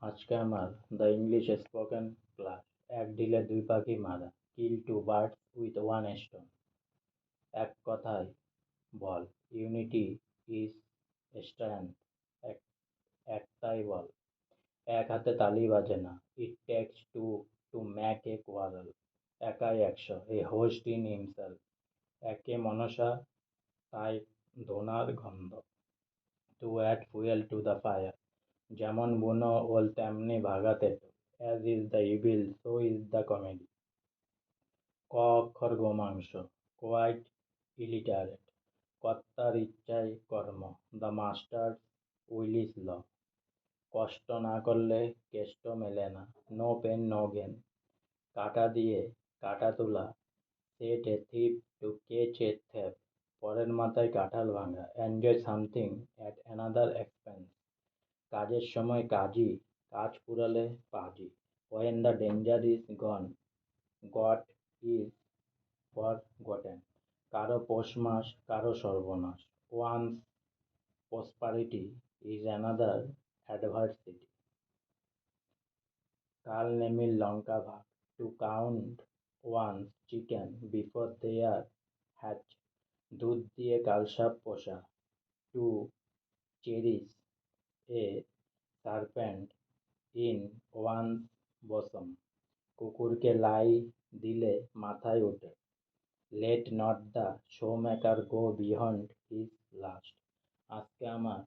আজকে আমার the English spoken class এক ঢিলে দুই পাখি মারা kill two birds with one stone. এক কথায় বল ইউনিটি ইজ স্ট্রেংথ। একটাই বল, এক হাতে তালি বাজে না। It takes two to make a quarrel. একাই একশো এ হোস্ট ইন হিমসেলফ। একে মনসা তাই ধোনার গন্ধ। To add fuel to the fire. যেমন বুনো ওল তেমনি ভাগা তেঁতুল। As is the evil so is the comedy. ক অক্ষর গোমাংস, কোয়াইট ইলিটারেট। কর্তার ইচ্ছাই কর্ম, the master will is law. কষ্ট না করলে কেষ্ট মেলে না, নো পেন নো গেন। কাটা দিয়ে কাটা তোলা, set a thief to catch a thief. পরের মাথায় কাঁঠাল ভাঙা, enjoy something at another expense. কাজের সময় কাজই, কাজ ফুরালে পাজি। When the danger is gone, God is forgotten. কারো পৌষ মাস কারো সর্বনাশ। One's prosperity is another adversity. কাল নেমির লঙ্কা ভাগ, to count one's chicken before they are hatch. দুধ দিয়ে কালসাপ পোষা, to cherish a serpent in one's bosom. কুকুরকে লাই দিলে মাথায় ওঠে, let not the show maker go beyond his last. আজকে আমার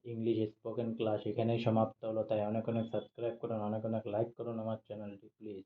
ইংলিশ স্পোকেন ক্লাস এখানেই সমাপ্ত হলো। তাই অনেক অনেক সাবস্ক্রাইব করুন, অনেক অনেক লাইক করুন আমার চ্যানেলটি প্লিজ।